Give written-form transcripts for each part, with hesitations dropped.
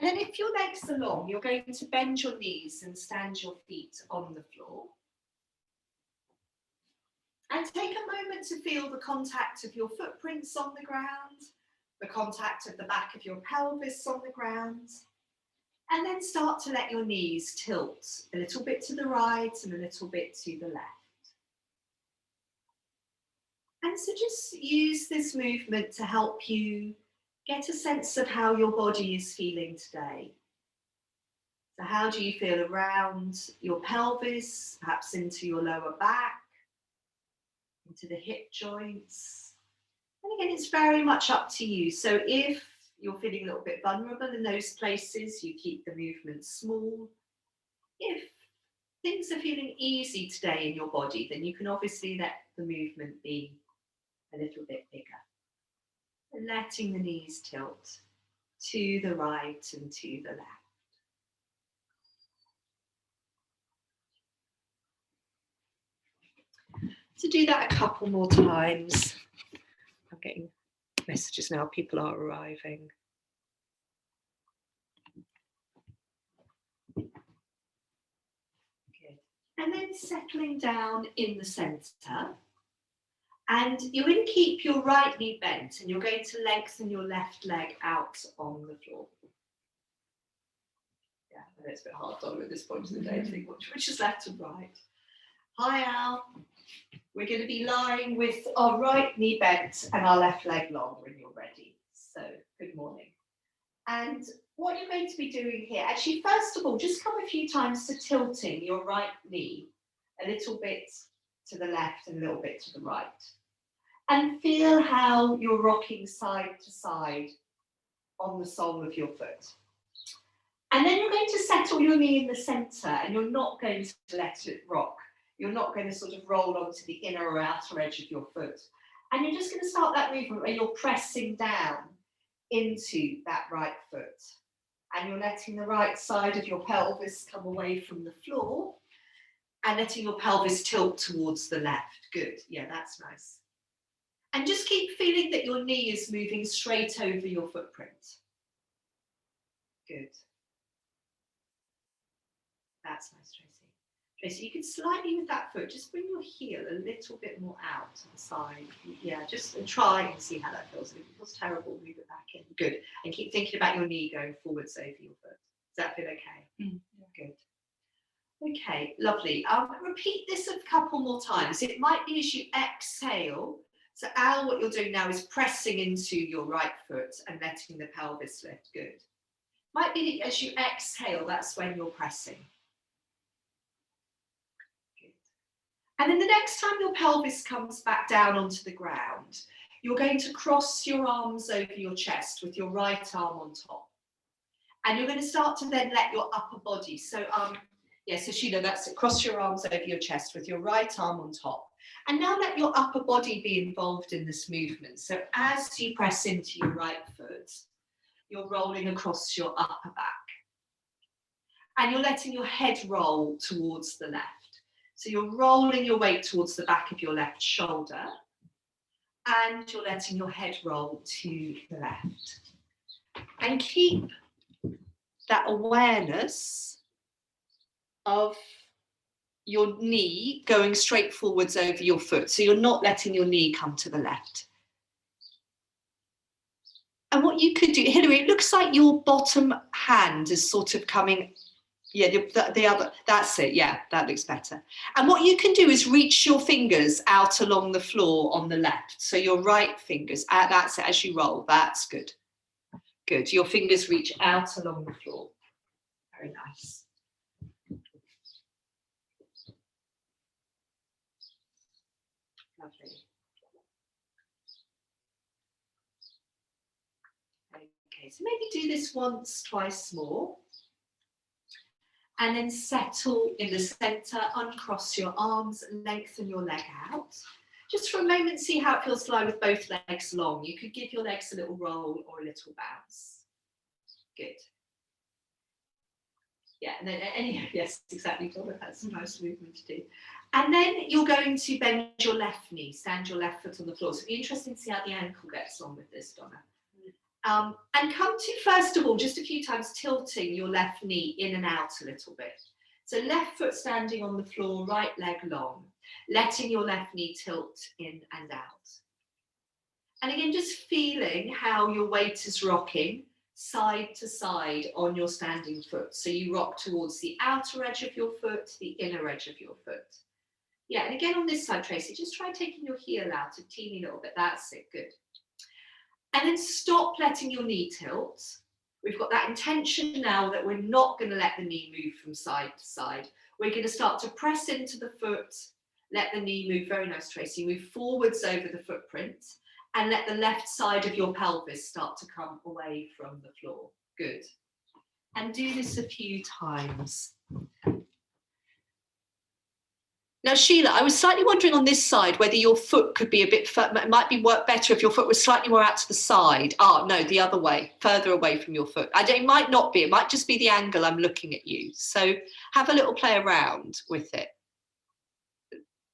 then if your legs are long, you're going to bend your knees and stand your feet on the floor. And take a moment to feel the contact of your footprints on the ground, the contact of the back of your pelvis on the ground. And then start to let your knees tilt a little bit to the right and a little bit to the left. And so just use this movement to help you get a sense of how your body is feeling today. So how do you feel around your pelvis, perhaps into your lower back, into the hip joints? And again, it's very much up to you. So if you're feeling a little bit vulnerable in those places, you keep the movement small. If things are feeling easy today in your body, then you can obviously let the movement be a little bit bigger. And letting the knees tilt to the right and to the left. To do that a couple more times. I'm getting messages now, people are arriving. Good. And then settling down in the centre. And you're going to keep your right knee bent and you're going to lengthen your left leg out on the floor. Yeah, I know it's a bit hard on at this point in the day to think which is left and right. Hi Al. We're going to be lying with our right knee bent and our left leg long when you're ready. So, good morning. And what you're going to be doing here, actually, first of all, just come a few times to tilting your right knee a little bit to the left and a little bit to the right. And feel how you're rocking side to side on the sole of your foot. And then you're going to settle your knee in the centre and you're not going to let it rock. You're not going to sort of roll onto the inner or outer edge of your foot. And you're just going to start that movement where you're pressing down into that right foot. And you're letting the right side of your pelvis come away from the floor and letting your pelvis tilt towards the left. Good. Yeah, that's nice. And just keep feeling that your knee is moving straight over your footprint. Good. That's nice, Tracy. Tracy, you can slightly with that foot, just bring your heel a little bit more out to the side. Yeah, just try and see how that feels. If it feels terrible, move it back in. Good. And keep thinking about your knee going forwards over your foot. Does that feel okay? Mm. Good. Okay, lovely. Repeat this a couple more times. It might be as you exhale. So Al, what you're doing now is pressing into your right foot and letting the pelvis lift. Good. Might be that as you exhale, that's when you're pressing. Good. And then the next time your pelvis comes back down onto the ground, you're going to cross your arms over your chest with your right arm on top. And you're going to start to then let your upper body, so Sheila, that's it. Cross your arms over your chest with your right arm on top. And now let your upper body be involved in this movement. So as you press into your right foot, you're rolling across your upper back. And you're letting your head roll towards the left. So you're rolling your weight towards the back of your left shoulder. And you're letting your head roll to the left. And keep that awareness of your knee going straight forwards over your foot. So you're not letting your knee come to the left. And what you could do, Hilary, it looks like your bottom hand is sort of coming, yeah, the other, that's it, yeah, that looks better. And what you can do is reach your fingers out along the floor on the left. So your right fingers, that's it, as you roll, that's good. Good, your fingers reach out along the floor. Very nice. Lovely. Okay, so maybe do this once, twice more. And then settle in the centre, uncross your arms, lengthen your leg out. Just for a moment, see how it feels to lie with both legs long. You could give your legs a little roll or a little bounce. Good. Yeah, and then yes, exactly, Donna, that's a nice movement to do. And then you're going to bend your left knee, stand your left foot on the floor. So it'd be interesting to see how the ankle gets on with this, Donna. And come to, first of all, just a few times tilting your left knee in and out a little bit. So left foot standing on the floor, right leg long, letting your left knee tilt in and out. And again, just feeling how your weight is rocking side to side on your standing foot. So you rock towards the outer edge of your foot, the inner edge of your foot. Yeah, and again on this side, Tracy, just try taking your heel out a teeny little bit. That's it, good. And then stop letting your knee tilt. We've got that intention now that we're not going to let the knee move from side to side. We're going to start to press into the foot, let the knee move, very nice Tracy, move forwards over the footprint and let the left side of your pelvis start to come away from the floor. Good. And do this a few times. Now, Sheila, I was slightly wondering on this side whether your foot could be a bit, it might be work better if your foot was slightly more out to the side. Oh, no, the other way, further away from your foot. It might not be, it might just be the angle I'm looking at you. So have a little play around with it.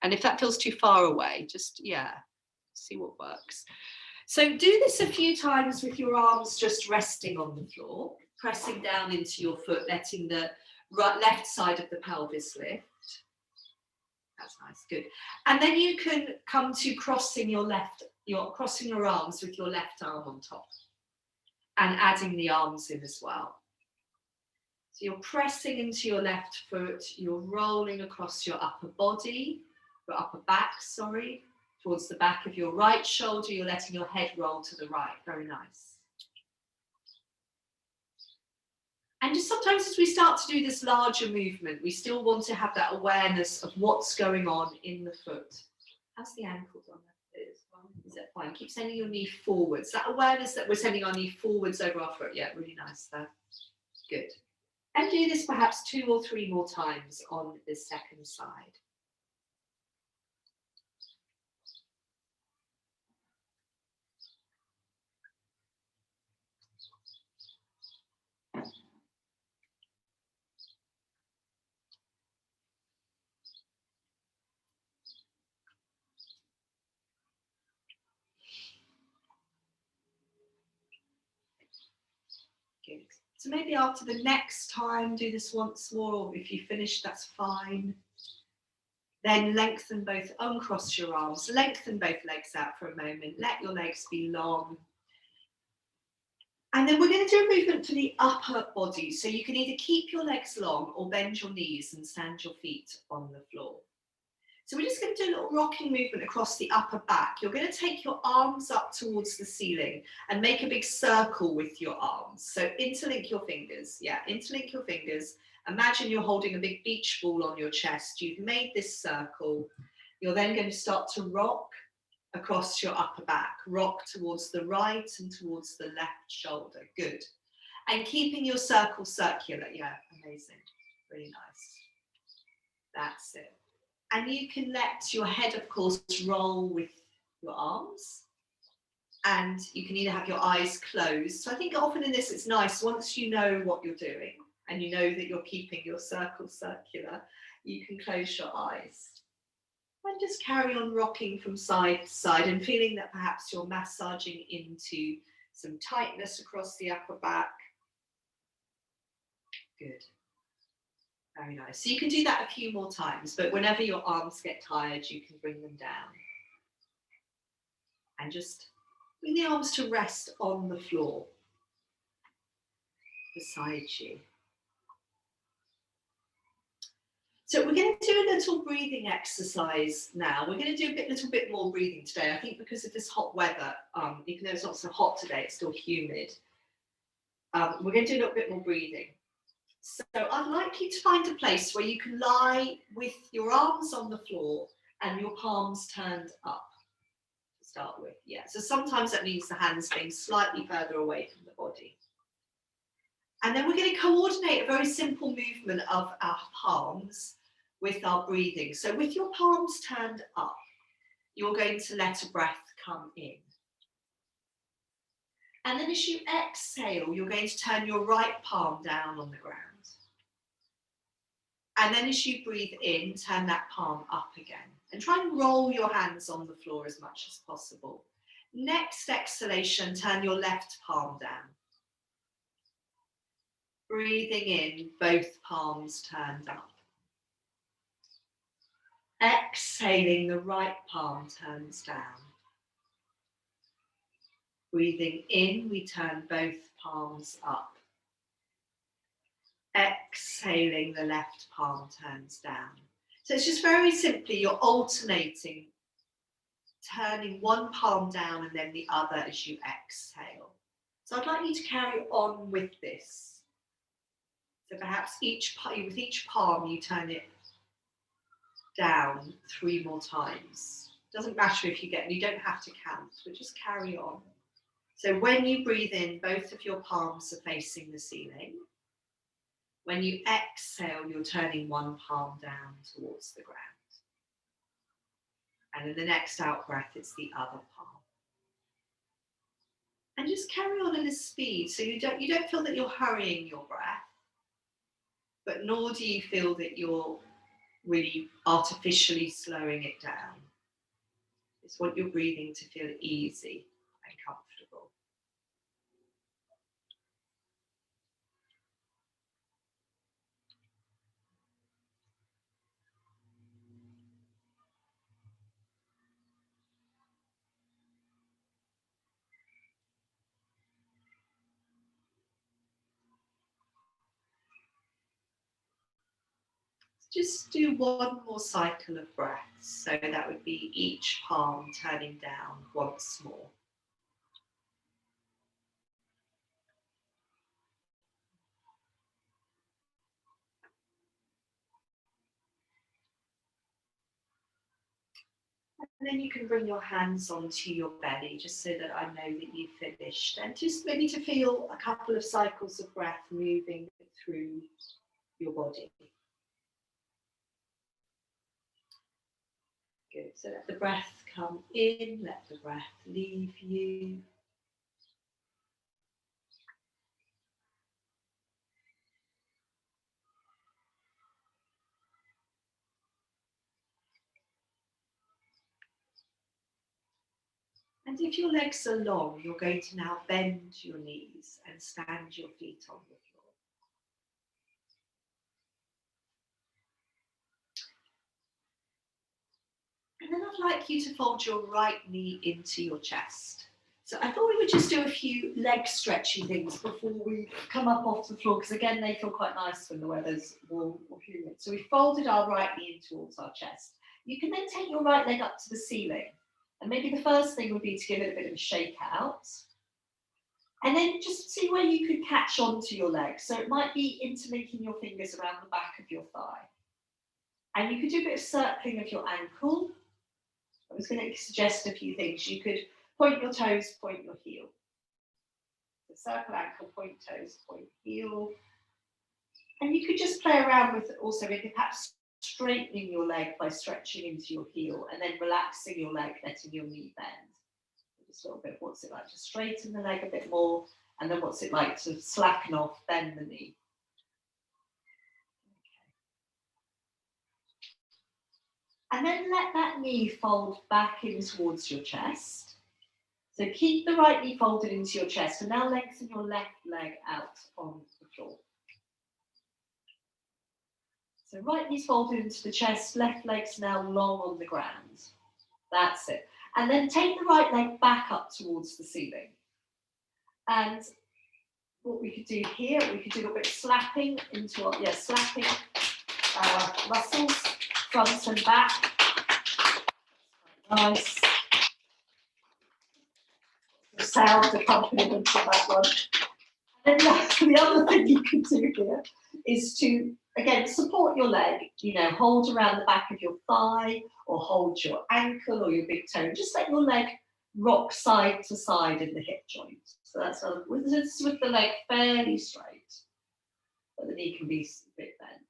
And if that feels too far away, just, yeah, see what works. So do this a few times with your arms just resting on the floor, pressing down into your foot, letting the left side of the pelvis lift. That's nice, good. And then you can come to crossing your arms with your left arm on top and adding the arms in as well. So you're pressing into your left foot, you're rolling across your upper body, your upper back, sorry, towards the back of your right shoulder, you're letting your head roll to the right, very nice. And just sometimes as we start to do this larger movement, we still want to have that awareness of what's going on in the foot. How's the ankle on that? Is that fine? Keep sending your knee forwards. That awareness that we're sending our knee forwards over our foot. Yeah, really nice there. Good. And do this perhaps 2 or 3 more times on this second side. Good. So maybe after the next time, do this once more, or if you finish, that's fine. Then lengthen both, uncross your arms, lengthen both legs out for a moment, let your legs be long. And then we're going to do a movement for the upper body. So you can either keep your legs long or bend your knees and stand your feet on the floor. So we're just going to do a little rocking movement across the upper back. You're going to take your arms up towards the ceiling and make a big circle with your arms. So interlink your fingers. Yeah, interlink your fingers. Imagine you're holding a big beach ball on your chest. You've made this circle. You're then going to start to rock across your upper back. Rock towards the right and towards the left shoulder. Good. And keeping your circle circular. Yeah, amazing. Really nice. That's it. And you can let your head, of course, roll with your arms. And you can either have your eyes closed. So I think often in this, it's nice, once you know what you're doing and you know that you're keeping your circle circular, you can close your eyes. And just carry on rocking from side to side and feeling that perhaps you're massaging into some tightness across the upper back. Good. Very nice. So you can do that a few more times, but whenever your arms get tired, you can bring them down. And just bring the arms to rest on the floor beside you. So we're going to do a little breathing exercise now. We're going to do a little bit more breathing today. I think because of this hot weather, even though it's not so hot today, it's still humid. We're going to do a little bit more breathing. So I'd like you to find a place where you can lie with your arms on the floor and your palms turned up to start with. Yeah, so sometimes that means the hands being slightly further away from the body. And then we're going to coordinate a very simple movement of our palms with our breathing. So with your palms turned up, you're going to let a breath come in. And then as you exhale, you're going to turn your right palm down on the ground. And then as you breathe in, turn that palm up again. And try and roll your hands on the floor as much as possible. Next exhalation, turn your left palm down. Breathing in, both palms turned up. Exhaling, the right palm turns down. Breathing in, we turn both palms up. Exhaling, the left palm turns down. So it's just very simply, you're alternating, turning one palm down and then the other as you exhale. So I'd like you to carry on with this. So perhaps with each palm you turn it down 3 more times. Doesn't matter if you don't have to count, but just carry on. So when you breathe in, both of your palms are facing the ceiling. When you exhale, you're turning one palm down towards the ground. And in the next out breath, it's the other palm. And just carry on in a speed, so you don't feel that you're hurrying your breath, but nor do you feel that you're really artificially slowing it down. It's want your breathing to feel easy and comfortable. Just do one more cycle of breaths. So that would be each palm turning down once more. And then you can bring your hands onto your belly, just so that I know that you've finished. And just maybe to feel a couple of cycles of breath moving through your body. Good. So let the breath come in, let the breath leave you. And if your legs are long, you're going to now bend your knees and stand your feet on the floor. And then I'd like you to fold your right knee into your chest. So I thought we would just do a few leg stretchy things before we come up off the floor, because again, they feel quite nice when the weather's warm or humid. So we folded our right knee in towards our chest. You can then take your right leg up to the ceiling. And maybe the first thing would be to give it a bit of a shake out. And then just see where you could catch onto your leg. So it might be interlinking your fingers around the back of your thigh. And you could do a bit of circling of your ankle. I was going to suggest a few things. You could point your toes, point your heel. So circle ankle, point toes, point heel. And you could just play around with also maybe perhaps straightening your leg by stretching into your heel and then relaxing your leg, letting your knee bend. Just a little bit, what's it like to straighten the leg a bit more, and then what's it like to slacken off, bend the knee. Okay. And then let that knee fold back in towards your chest. So keep the right knee folded into your chest, and now lengthen your left leg out on the floor. So right knee's folded into the chest, left leg's now long on the ground. That's it. And then take the right leg back up towards the ceiling. And what we could do here, we could do a little bit of slapping into our, slapping muscles, front and back. Nice. The sound accompaniment to that one. And then the other thing you can do here is to, again, support your leg, hold around the back of your thigh or hold your ankle or your big toe. Just let your leg rock side to side in the hip joint. So that's with the leg fairly straight, but the knee can be a bit bent.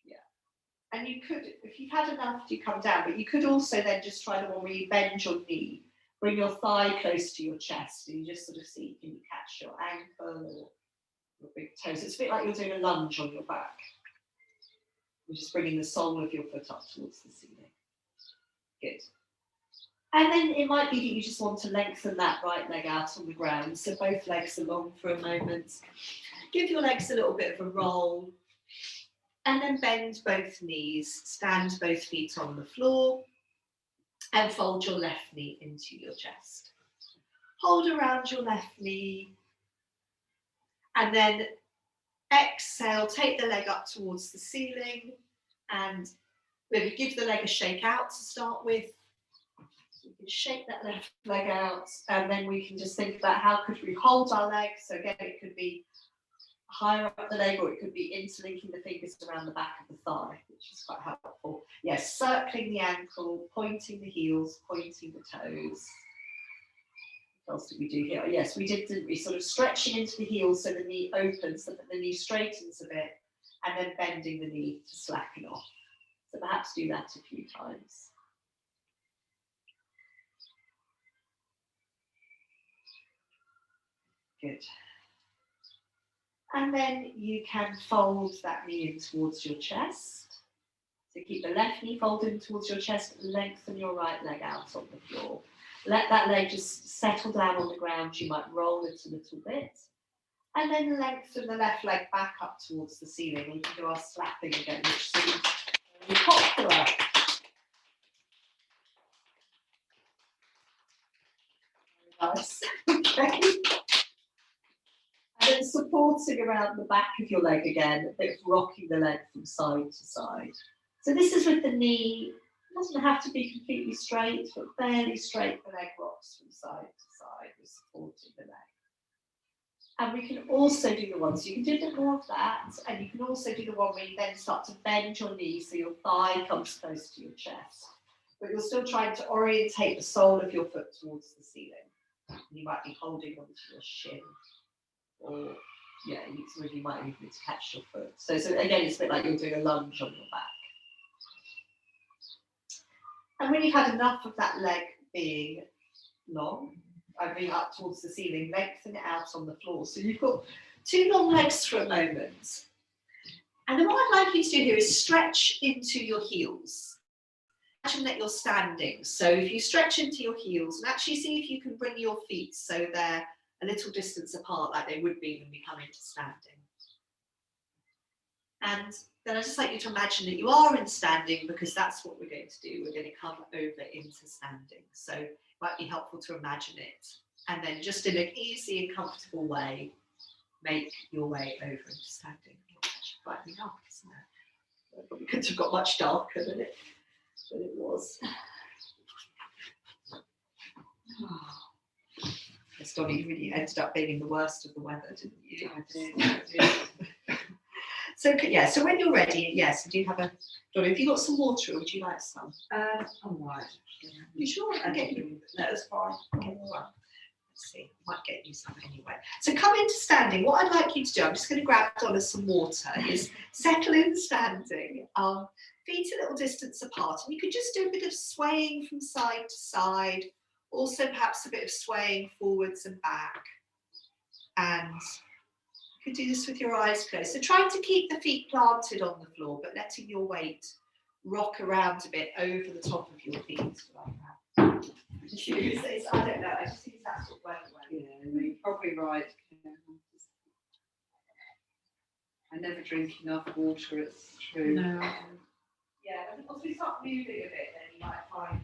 Yeah. And you could, if you've had enough, you come down, but you could also then just try the one where you bend your knee, bring your thigh close to your chest, and you just sort of see, can you catch your ankle or your big toes? It's a bit like you're doing a lunge on your back. You're just bringing the sole of your foot up towards the ceiling. Good. And then it might be that you just want to lengthen that right leg out on the ground. So both legs are long for a moment. Give your legs a little bit of a roll. And then bend both knees, stand both feet on the floor, and fold your left knee into your chest. Hold around your left knee, and then exhale, take the leg up towards the ceiling, and maybe give the leg a shake out to start with. So you can shake that left leg out, and then we can just think about how could we hold our leg. So again, it could be higher up the leg, or it could be interlinking the fingers around the back of the thigh, which is quite helpful. Yes, circling the ankle, pointing the heels, pointing the toes. What else did we do here? Yes, we did, didn't we? Sort of stretching into the heels so the knee opens, so that the knee straightens a bit, and then bending the knee to slacken off. So perhaps do that a few times. Good. And then you can fold that knee in towards your chest. So keep the left knee folded towards your chest, lengthen your right leg out on the floor. Let that leg just settle down on the ground. You might roll it a little bit. And then lengthen the left leg back up towards the ceiling. We can do our slapping again, which seems very popular. Nice. Okay. And then supporting around the back of your leg again, a bit of rocking the leg from side to side. So this is with the knee. It doesn't have to be completely straight, but fairly straight. The leg rocks from side to side. We're supporting the leg. And we can also do the one, so you can do a bit more of that, and you can also do the one where you then start to bend your knee so your thigh comes close to your chest. But you're still trying to orientate the sole of your foot towards the ceiling. And you might be holding onto your shin, or yeah, some of you might even need to catch your foot. So again, it's a bit like you're doing a lunge on your back. And when you've had enough of that leg being long, I bring it up towards the ceiling, lengthen it out on the floor. So you've got two long legs for a moment. And then what I'd like you to do here is stretch into your heels. Imagine that you're standing. So if you stretch into your heels and actually see if you can bring your feet so they're a little distance apart like they would be when we come into standing. And then I'd just like you to imagine that you are in standing, because that's what we're going to do. We're going to come over into standing. So it might be helpful to imagine it. And then just in an easy and comfortable way, make your way over into standing. It's actually brightening up, isn't it? It probably couldn't have got much darker than it was. Yes, Donnie, you really ended up being in the worst of the weather, didn't you? I did. So yeah, so when you're ready, yes, do you have a, Donnie, have you got some water, or would you like some? I'm right. You sure? I can get you. No, that's fine. Okay, all right. Let's see, might get you some anyway. So come into standing. What I'd like you to do, I'm just going to grab Donna some water, is settle in standing. Feet a little distance apart, and you could just do a bit of swaying from side to side, also perhaps a bit of swaying forwards and back. And you can do this with your eyes closed. So trying to keep the feet planted on the floor, but letting your weight rock around a bit over the top of your feet like that. I don't know, I just think that's what went well. Yeah, you're probably right. I never drink enough water, it's true. No. Yeah, and once we start moving a bit, then you might find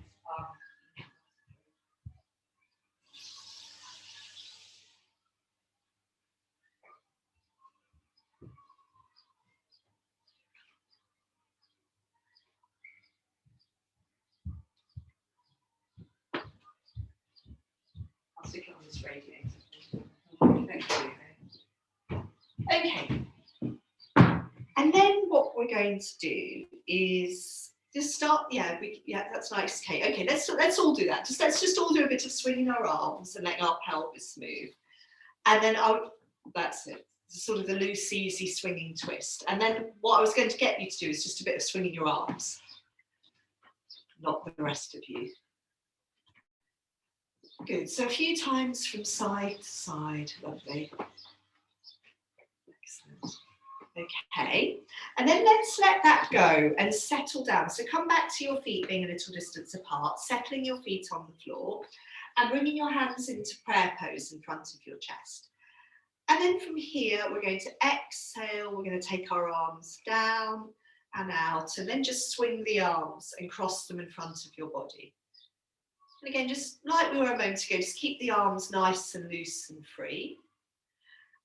I'll stick it on this radiator. Thank you. Okay. And then what we're going to do is just start, yeah, that's nice, Kate. Okay, let's all do that. Let's just all do a bit of swinging our arms and letting our pelvis move. And then that's it. Sort of the loose, easy swinging twist. And then what I was going to get you to do is just a bit of swinging your arms, not the rest of you. Good. So a few times from side to side. Lovely. Excellent. Okay, and then let's let that go and settle down. So come back to your feet being a little distance apart, settling your feet on the floor and bringing your hands into prayer pose in front of your chest. And then from here, we're going to exhale. We're going to take our arms down and out, and then just swing the arms and cross them in front of your body. And again, just like we were a moment ago, just keep the arms nice and loose and free.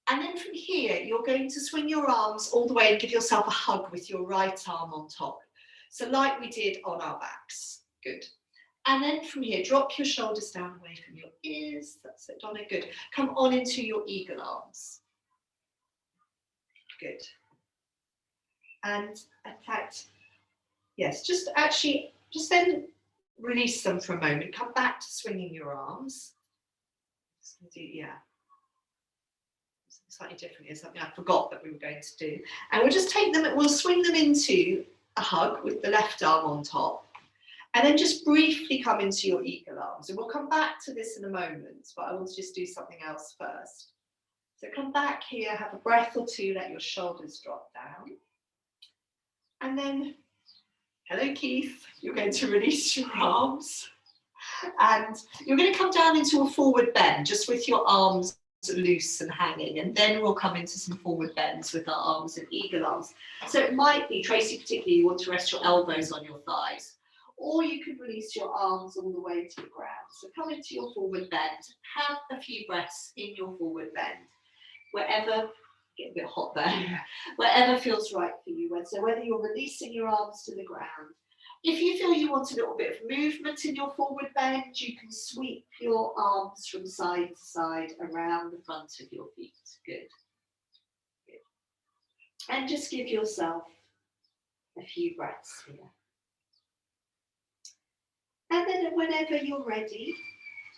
And then from here, you're going to swing your arms all the way and give yourself a hug with your right arm on top. So like we did on our backs. Good. And then from here, drop your shoulders down away from your ears. That's it, Donna. Good. Come on into your eagle arms. Good. And in fact, yes, just then release them for a moment. Come back to swinging your arms. Yeah. Slightly different is something I forgot that we were going to do. And we'll just take them, we'll swing them into a hug with the left arm on top. And then just briefly come into your eagle arms. And we'll come back to this in a moment, but I want to just do something else first. So come back here, have a breath or two, let your shoulders drop down. And then, hello Keith, you're going to release your arms. And you're going to come down into a forward bend, just with your arms loose and hanging, and then we'll come into some forward bends with our arms and eagle arms. So it might be, Tracy particularly, you want to rest your elbows on your thighs, or you could release your arms all the way to the ground. So come into your forward bend, have a few breaths in your forward bend, wherever, get a bit hot there, wherever feels right for you. So whether you're releasing your arms to the ground, if you feel you want a little bit of movement in your forward bend, you can sweep your arms from side to side around the front of your feet. Good. Good. And just give yourself a few breaths here. And then whenever you're ready,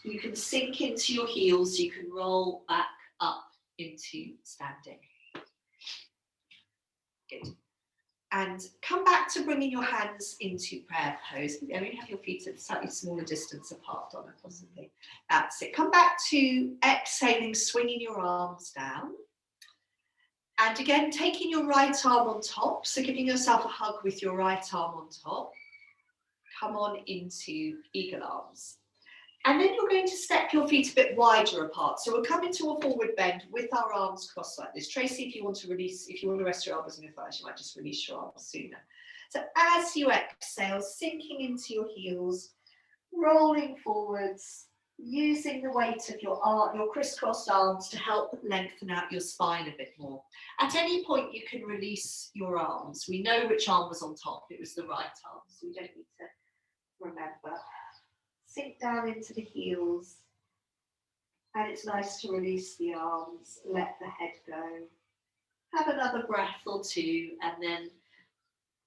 you can sink into your heels, you can roll back up into standing. Good. And come back to bringing your hands into prayer pose. I mean, have your feet at a slightly smaller distance apart, Donna, possibly. That's it. Come back to exhaling, swinging your arms down. And again, taking your right arm on top. So giving yourself a hug with your right arm on top. Come on into eagle arms. And then you're going to step your feet a bit wider apart. So we'll come into a forward bend with our arms crossed like this. Tracy, if you want to rest your elbows on your thighs, you might just release your arms sooner. So as you exhale, sinking into your heels, rolling forwards, using the weight of your crisscrossed arms to help lengthen out your spine a bit more. At any point, you can release your arms. We know which arm was on top. It was the right arm, so we don't need to remember. Sink down into the heels, and it's nice to release the arms, let the head go. Have another breath or two, and then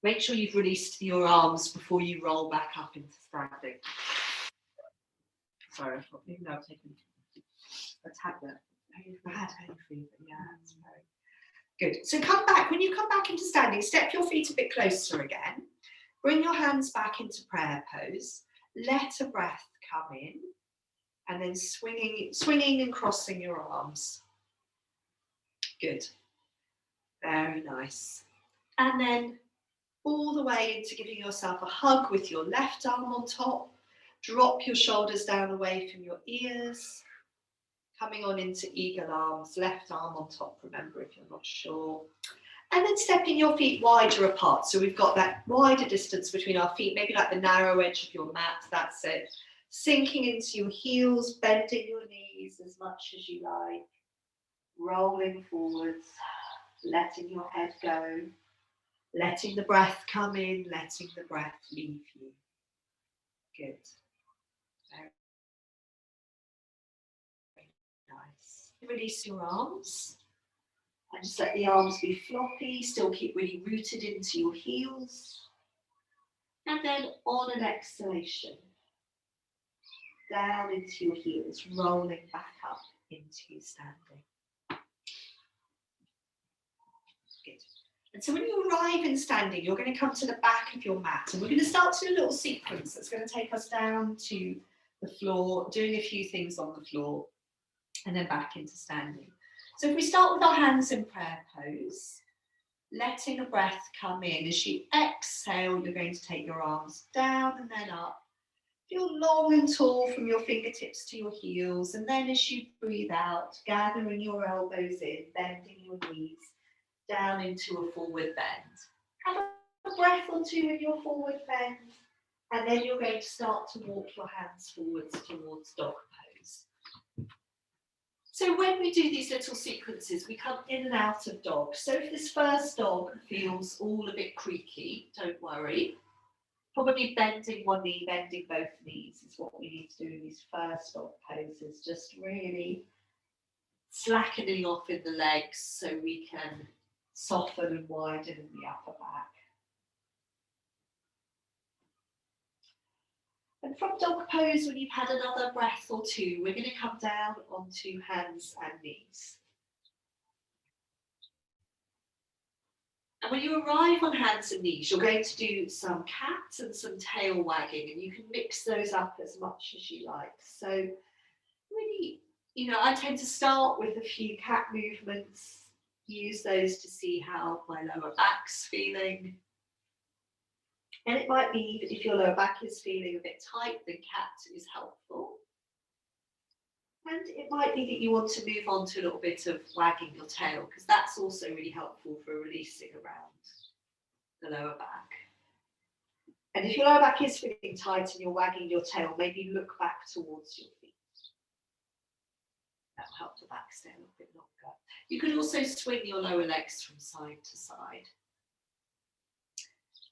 make sure you've released your arms before you roll back up into standing. Sorry, I thought maybe I've taken a tablet. Bad hay fever, yeah, that's very good. So come back, when you come back into standing, step your feet a bit closer again. Bring your hands back into prayer pose. Let a breath come in, and then swinging and crossing your arms. Good. Very nice. And then all the way into giving yourself a hug with your left arm on top. Drop your shoulders down away from your ears. Coming on into eagle arms, left arm on top, remember, if you're not sure. And then stepping your feet wider apart. So we've got that wider distance between our feet, maybe like the narrow edge of your mat, that's it. Sinking into your heels, bending your knees as much as you like. Rolling forwards, letting your head go. Letting the breath come in, letting the breath leave you. Good. Very nice. Release your arms. And just let the arms be floppy, still keep really rooted into your heels. And then on an exhalation, down into your heels, rolling back up into standing. Good. And so when you arrive in standing, you're going to come to the back of your mat. And we're going to start to do a little sequence that's going to take us down to the floor, doing a few things on the floor, and then back into standing. So if we start with our hands in prayer pose, letting a breath come in. As you exhale, you're going to take your arms down and then up. Feel long and tall from your fingertips to your heels. And then as you breathe out, gathering your elbows in, bending your knees down into a forward bend. Have a breath or two in your forward bend. And then you're going to start to walk your hands forwards towards dog pose. So when we do these little sequences, we come in and out of dog. So if this first dog feels all a bit creaky, don't worry. Probably bending one knee, bending both knees is what we need to do in these first dog poses. Just really slackening off in the legs so we can soften and widen in the upper back. And from dog pose, when you've had another breath or two, we're going to come down onto hands and knees. And when you arrive on hands and knees, you're going to do some cat and some tail wagging, and you can mix those up as much as you like. So really, I tend to start with a few cat movements, use those to see how my lower back's feeling. And it might be that if your lower back is feeling a bit tight, then cat is helpful. And it might be that you want to move on to a little bit of wagging your tail, because that's also really helpful for releasing around the lower back. And if your lower back is feeling tight and you're wagging your tail, maybe look back towards your feet. That will help the back stay a little bit longer. You could also swing your lower legs from side to side.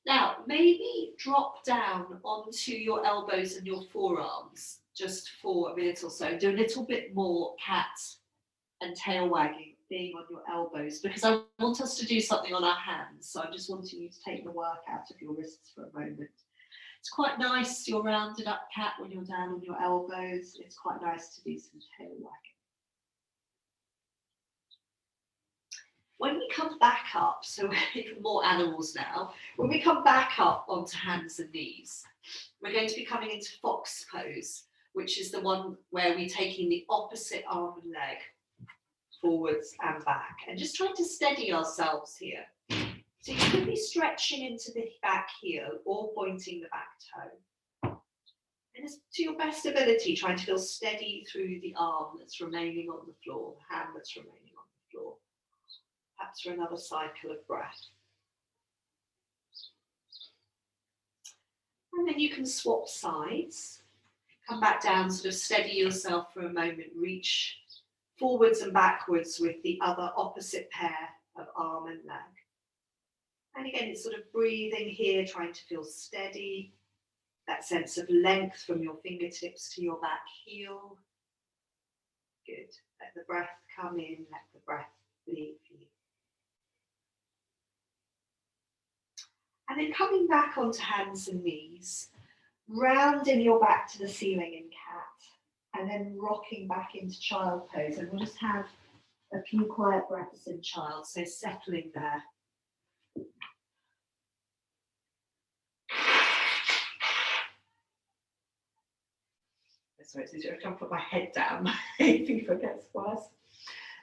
Now, maybe drop down onto your elbows and your forearms just for a minute or so. Do a little bit more cat and tail wagging, being on your elbows, because I want us to do something on our hands. So I'm just wanting you to take the work out of your wrists for a moment. It's quite nice, your rounded up cat when you're down on your elbows. It's quite nice to do some tail wagging. When we come back up, so we're even more animals now, when we come back up onto hands and knees, we're going to be coming into fox pose, which is the one where we're taking the opposite arm and leg forwards and back, and just trying to steady ourselves here. So you could be stretching into the back heel or pointing the back toe. And as to your best ability, trying to feel steady through the arm that's remaining on the floor, the hand that's remaining on the floor. Perhaps for another cycle of breath. And then you can swap sides. Come back down, sort of steady yourself for a moment, reach forwards and backwards with the other opposite pair of arm and leg. And again, it's sort of breathing here, trying to feel steady, that sense of length from your fingertips to your back heel. Good. Let the breath come in, let the breath leave you. And then coming back onto hands and knees, rounding your back to the ceiling in cat, and then rocking back into child pose. And we'll just have a few quiet breaths in child, so settling there. Sorry, it's easier. I can't put my head down. If you forget worse.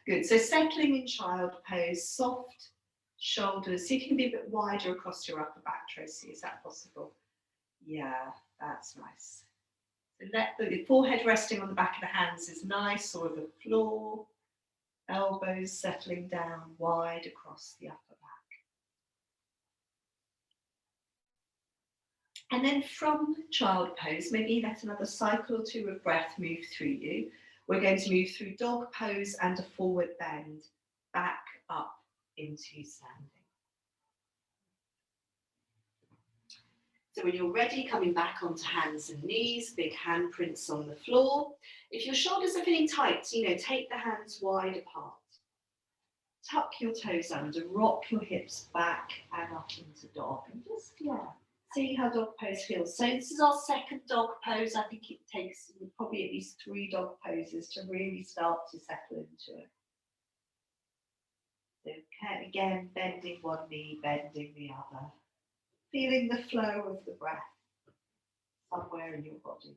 Good. So settling in child pose, soft shoulders. See if you can be a bit wider across your upper back, Tracy. Is that possible? Yeah, that's nice. So let the forehead resting on the back of the hands is nice, or the floor. Elbows settling down wide across the upper back. And then from child pose, maybe let another cycle or two of breath move through you. We're going to move through dog pose and a forward bend, back up into standing. So when you're ready, coming back onto hands and knees, big handprints on the floor. If your shoulders are feeling tight, take the hands wide apart. Tuck your toes under, rock your hips back and up into dog. And just, see how dog pose feels. So this is our second dog pose. I think it takes probably at least 3 dog poses to really start to settle into it. So again, bending one knee, bending the other. Feeling the flow of the breath somewhere in your body.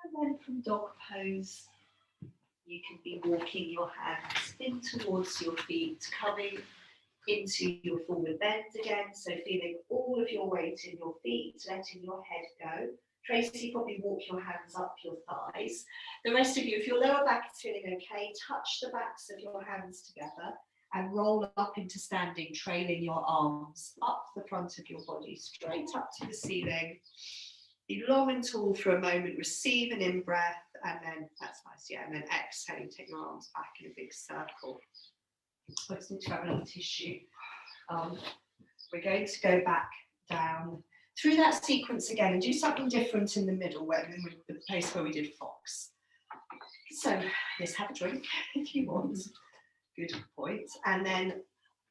And then from dog pose, You can be walking your hands in towards your feet, coming into your forward bend again. So feeling all of your weight in your feet, letting your head go. Tracy, probably walk your hands up your thighs. The rest of you, if your lower back is feeling okay, touch the backs of your hands together and roll up into standing, trailing your arms up the front of your body, straight up to the ceiling. Be long and tall for a moment, receive an in-breath, and then, that's nice, yeah, and then exhaling, take your arms back in a big circle. I just need to have another tissue. We're going to go back down through that sequence again and do something different in the middle, where the place where we did fox. So, yes, have a drink if you want. Good point. And then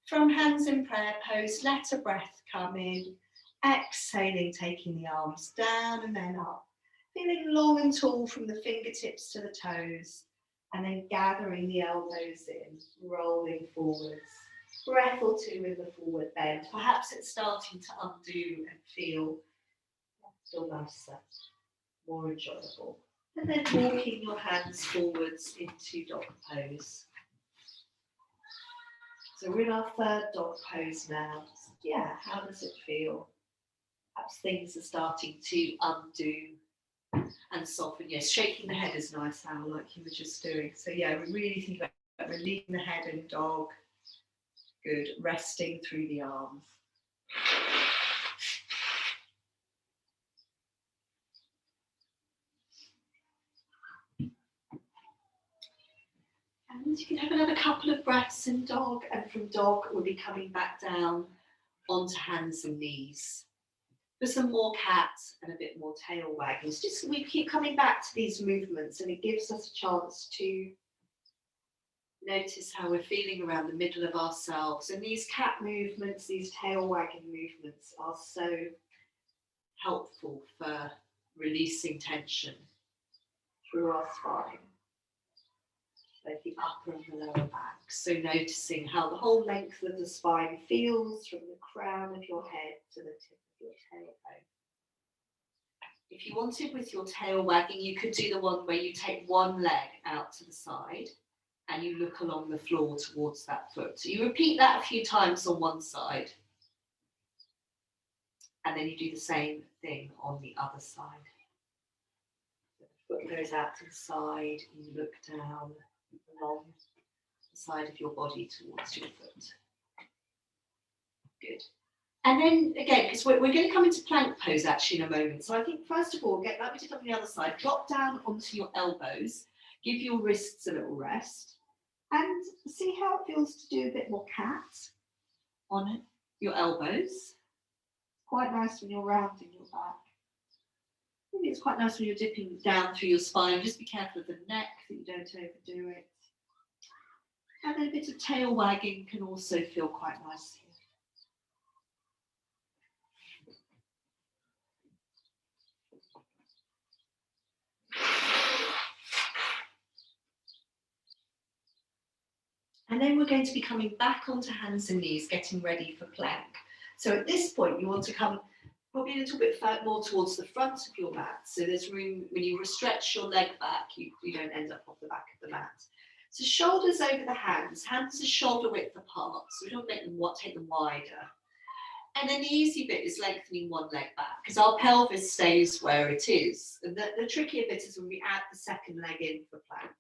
from hands in prayer pose, let a breath come in. Exhaling, taking the arms down and then up. Feeling long and tall from the fingertips to the toes. And then gathering the elbows in, rolling forwards. Breath or two in the forward bend. Perhaps it's starting to undo and feel nicer, more enjoyable. And then walking your hands forwards into dog pose. So we're in our third dog pose now. Yeah, how does it feel? Perhaps things are starting to undo and soften. Yes, shaking the head is nice, Al, like you were just doing. So yeah, we really think about releasing the head in dog. Good, resting through the arms. And you can have another couple of breaths in dog, and from dog we'll be coming back down onto hands and knees. For some more cats and a bit more tail waggings. Just we keep coming back to these movements, and it gives us a chance to notice how we're feeling around the middle of ourselves. And these cat movements, these tail wagging movements are so helpful for releasing tension through our spine, both the upper and the lower back. So noticing how the whole length of the spine feels from the crown of your head to the tip of your tailbone. If you wanted with your tail wagging, you could do the one where you take one leg out to the side and you look along the floor towards that foot. So you repeat that a few times on one side. And then you do the same thing on the other side. The foot goes out to the side, you look down along the side of your body towards your foot. Good. And then again, because we're going to come into plank pose actually in a moment. So I think first of all, get like we did on the other side, drop down onto your elbows, give your wrists a little rest, and see how it feels to do a bit more cat on your elbows. Quite nice when you're rounding your back. Maybe it's quite nice when you're dipping down through your spine. Just be careful of the neck that you don't overdo it. And then a bit of tail wagging can also feel quite nice here. And then we're going to be coming back onto hands and knees, getting ready for plank. So at this point, you want to come probably a little bit more towards the front of your mat. So there's room, when you stretch your leg back, you don't end up off the back of the mat. So shoulders over the hands are shoulder width apart, so we don't make them take them wider. And then the easy bit is lengthening one leg back, because our pelvis stays where it is. And the trickier bit is when we add the second leg in for plank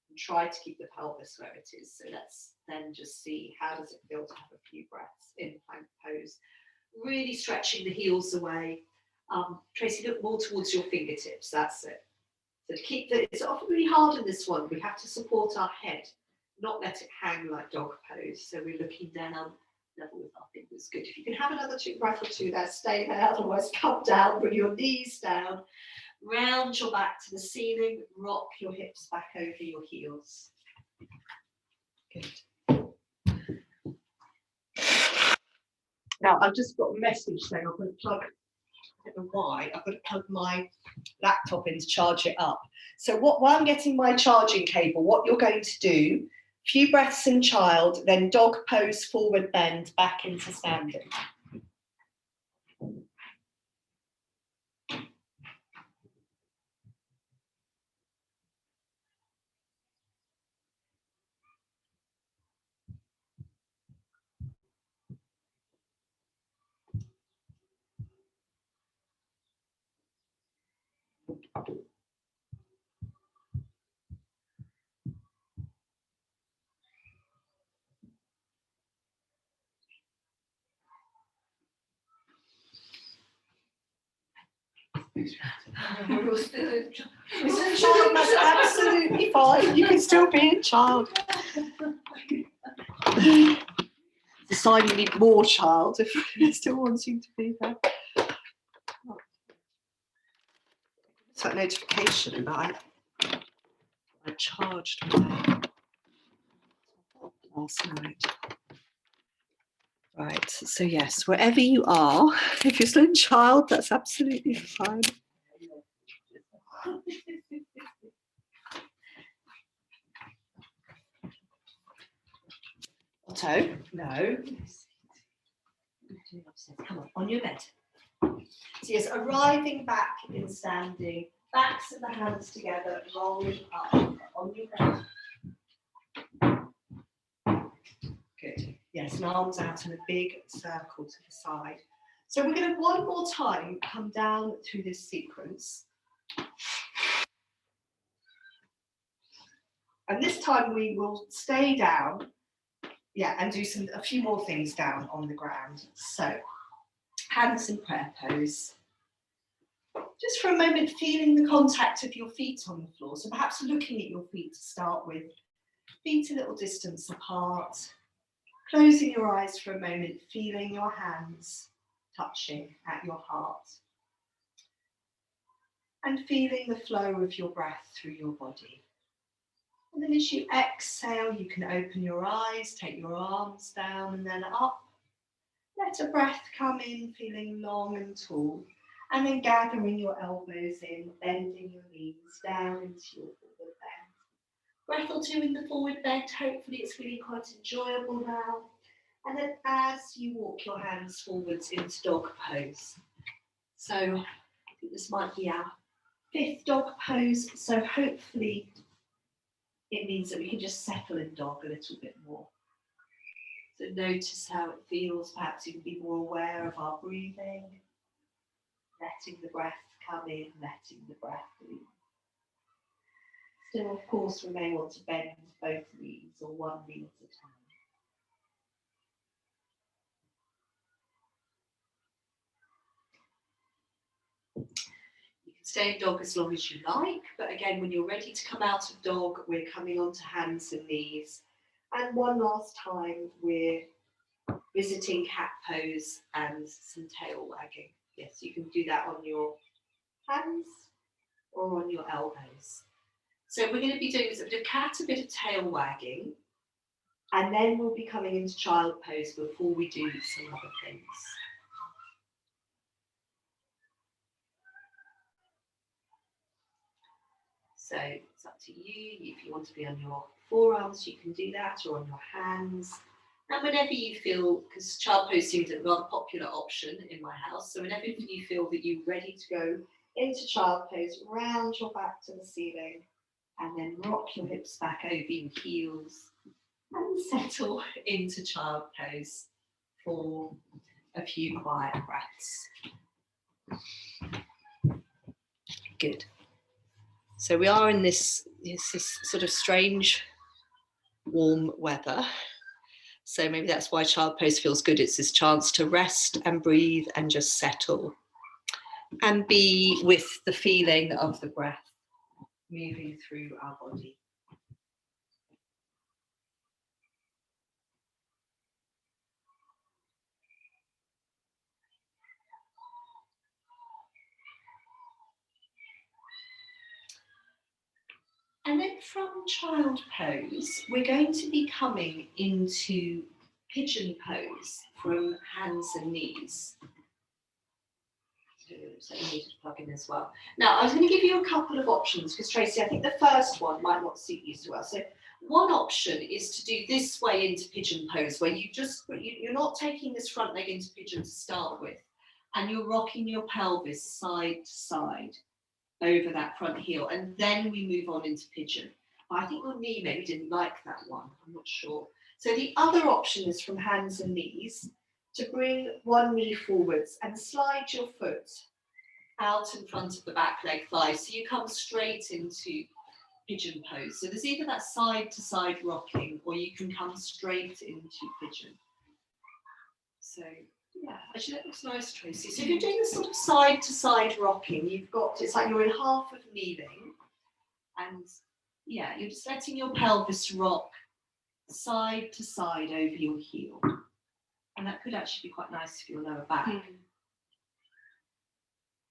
and try to keep the pelvis where it is. So let's then just see how does it feel to have a few breaths in plank pose. Really stretching the heels away. Tracy, look more towards your fingertips, that's it. So to keep it's often really hard in this one. We have to support our head, not let it hang like dog pose. So we're looking down, level with our fingers. Good. If you can have another breath or two there, stay there. Otherwise, come down, bring your knees down, round your back to the ceiling, rock your hips back over your heels. Good. Now, I've just got a message saying I'm going to plug, I don't know why, I've got to plug my laptop in to charge it up. So while I'm getting my charging cable, what you're going to do, few breaths in child, then dog pose, forward bend, back into standing. We're all still in child, that's absolutely fine. You can still be a child. It's a sign you need more child if you're still wanting to be there. It's that notification that I charged my last night. Right, so yes, wherever you are, if you're still in child, that's absolutely fine. Otto, no. Come on your bed. So yes, arriving back in standing, backs of the hands together, rolling up on your bed. Good. Yes, and arms out in a big circle to the side. So we're going to one more time come down through this sequence. And this time we will stay down, and do a few more things down on the ground. So, hands in prayer pose. Just for a moment, feeling the contact of your feet on the floor. So perhaps looking at your feet to start with. Feet a little distance apart. Closing your eyes for a moment, feeling your hands touching at your heart. And feeling the flow of your breath through your body. And then as you exhale, you can open your eyes, take your arms down and then up. Let a breath come in, feeling long and tall. And then gathering your elbows in, bending your knees down into your forward bend. Breath or two in the forward bend. Hopefully it's really quite enjoyable now. And then as you walk your hands forwards into dog pose. So I think this might be our 5th dog pose. So hopefully it means that we can just settle in dog a little bit more. So notice how it feels. Perhaps you can be more aware of our breathing. Letting the breath come in, letting the breath leave. Still, of course, we may want to bend both knees or one knee at a time. You can stay in dog as long as you like, but again, when you're ready to come out of dog, we're coming onto hands and knees. And one last time, we're visiting cat pose and some tail wagging. Yes, you can do that on your hands or on your elbows. So we're going to be doing a bit of cat, a bit of tail wagging, and then we'll be coming into child pose before we do some other things. So it's up to you. If you want to be on your forearms, you can do that, or on your hands. And whenever you feel, because child pose seems a rather popular option in my house, so whenever you feel that you're ready to go into child pose, round your back to the ceiling, and then rock your hips back over your heels, and settle into child pose for a few quiet breaths. Good. So we are in this sort of strange warm weather. So maybe that's why child pose feels good. It's this chance to rest and breathe and just settle and be with the feeling of the breath moving through our body. And then from child pose, we're going to be coming into pigeon pose from hands and knees. So you need to plug in as well. Now, I was going to give you a couple of options because Tracy, I think the first one might not suit you so well. So one option is to do this way into pigeon pose, where you're not taking this front leg into pigeon to start with, and you're rocking your pelvis side to side over that front heel, and then we move on into pigeon. I think your knee maybe didn't like that one, I'm not sure. So the other option is from hands and knees to bring one knee forwards and slide your foot out in front of the back leg thigh. So you come straight into pigeon pose. So there's either that side to side rocking, or you can come straight into pigeon. So yeah, actually that looks nice, Tracy. So if you're doing this sort of side to side rocking, you've got, it's like you're in half of kneeling, and yeah, you're just letting your pelvis rock side to side over your heel. And that could actually be quite nice for your lower back.